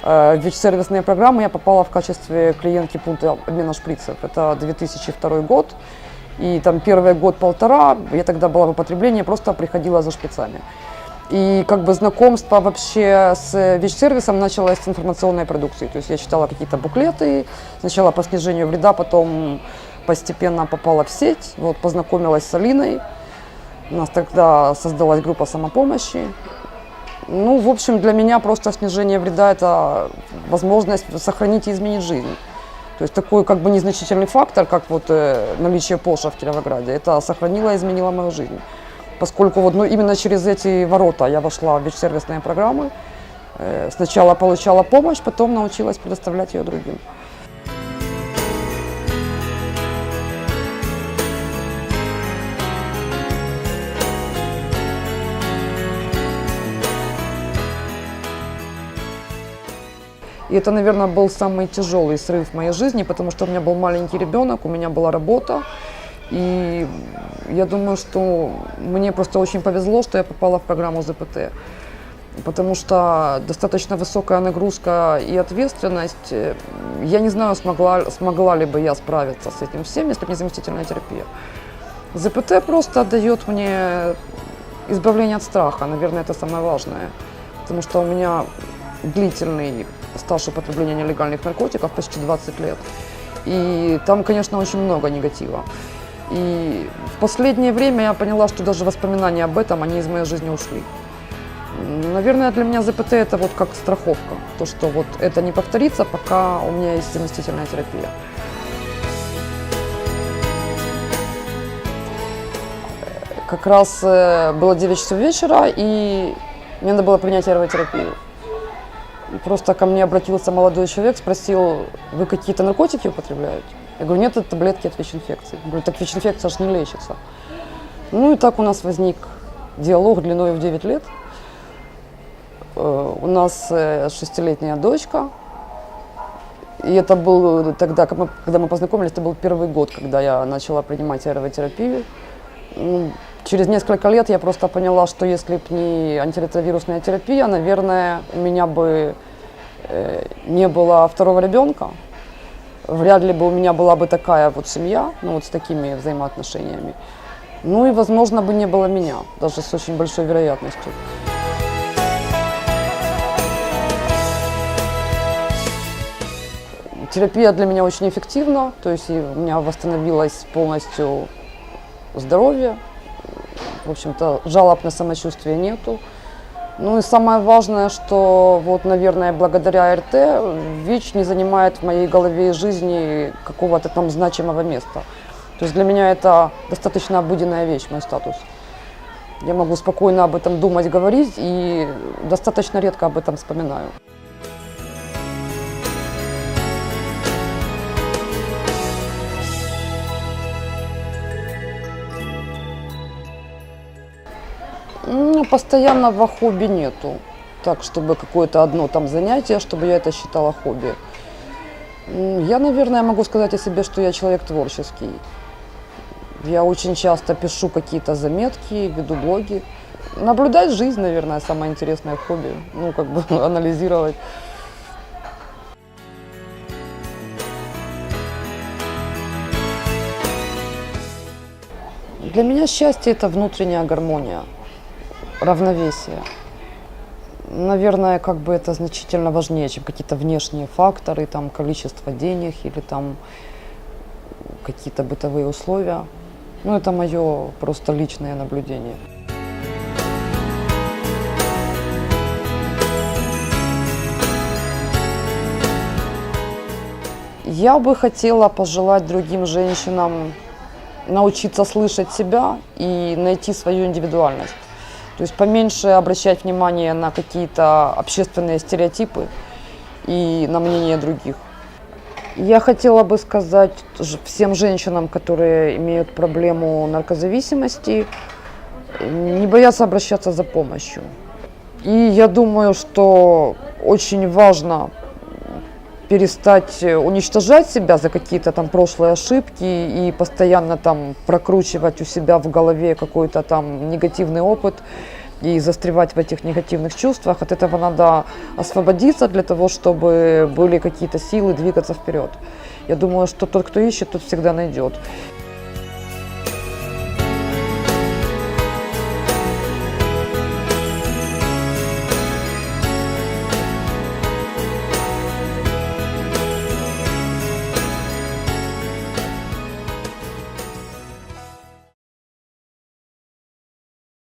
ВИЧ-сервисные программы я попала в качестве клиентки пункта обмена шприцев. Это 2002 год. И там первый год-полтора, я тогда была в употреблении, просто приходила за шприцами. И как бы знакомство вообще с ВИЧ-сервисом началось с информационной продукции. То есть я читала какие-то буклеты, сначала по снижению вреда, потом постепенно попала в сеть, вот, познакомилась с Алиной. У нас тогда создалась группа самопомощи. Ну, в общем, для меня просто снижение вреда – это возможность сохранить и изменить жизнь. То есть такой как бы незначительный фактор, как вот наличие Поша в Кировограде, это сохранило и изменило мою жизнь. Поскольку вот, ну, именно через эти ворота я вошла в ВИЧ-сервисные программы. Сначала получала помощь, потом научилась предоставлять ее другим. И это, наверное, был самый тяжелый срыв в моей жизни, потому что у меня был маленький ребенок, у меня была работа. И я думаю, что мне просто очень повезло, что я попала в программу ЗПТ. Потому что достаточно высокая нагрузка и ответственность. Я не знаю, смогла ли бы я справиться с этим всем, если бы не заместительная терапия. ЗПТ просто дает мне избавление от страха. Наверное, это самое важное. Потому что у меня длительный стаж употребления нелегальных наркотиков, почти 20 лет. И там, конечно, очень много негатива. И в последнее время я поняла, что даже воспоминания об этом, они из моей жизни ушли. Наверное, для меня ЗПТ это вот как страховка. То, что вот это не повторится, пока у меня есть заместительная терапия. Как раз было 9 часов вечера, и мне надо было принять аэротерапию. И просто ко мне обратился молодой человек, спросил: вы какие-то наркотики употребляете? Я говорю: нет, это таблетки от ВИЧ-инфекции. Я говорю: так ВИЧ-инфекция аж не лечится. Ну и так у нас возник диалог длиной в 9 лет. У нас 6-летняя дочка. И это был тогда, когда мы познакомились, это был первый год, когда я начала принимать аэротерапию. Через несколько лет я просто поняла, что если бы не антиретровирусная терапия, наверное, у меня бы не было второго ребенка. Вряд ли бы у меня была бы такая вот семья, ну вот с такими взаимоотношениями. Ну и, возможно, бы не было меня, даже с очень большой вероятностью. Терапия для меня очень эффективна, то есть у меня восстановилось полностью здоровье. В общем-то, жалоб на самочувствие нету. Ну и самое важное, что вот, наверное, благодаря АРТ ВИЧ не занимает в моей голове и жизни какого-то там значимого места. То есть для меня это достаточно обыденная вещь, мой статус. Я могу спокойно об этом думать, говорить, и достаточно редко об этом вспоминаю. Постоянного хобби нету, так, чтобы какое-то одно там занятие, чтобы я это считала хобби. Я, наверное, могу сказать о себе, что я человек творческий. Я очень часто пишу какие-то заметки, веду блоги. Наблюдать жизнь, наверное, самое интересное хобби, ну, как бы анализировать. Для меня счастье – это внутренняя гармония. Равновесие. Наверное, как бы это значительно важнее, чем какие-то внешние факторы, там, количество денег или там какие-то бытовые условия. Ну, это мое просто личное наблюдение. Я бы хотела пожелать другим женщинам научиться слышать себя и найти свою индивидуальность. То есть поменьше обращать внимание на какие-то общественные стереотипы и на мнение других. Я хотела бы сказать всем женщинам, которые имеют проблему наркозависимости, не бояться обращаться за помощью. И я думаю, что очень важно перестать уничтожать себя за какие-то там прошлые ошибки и постоянно там прокручивать у себя в голове какой-то там негативный опыт. и застревать в этих негативных чувствах. От этого надо освободиться для того, чтобы были какие-то силы двигаться вперед. Я думаю, что тот, кто ищет, тот всегда найдет.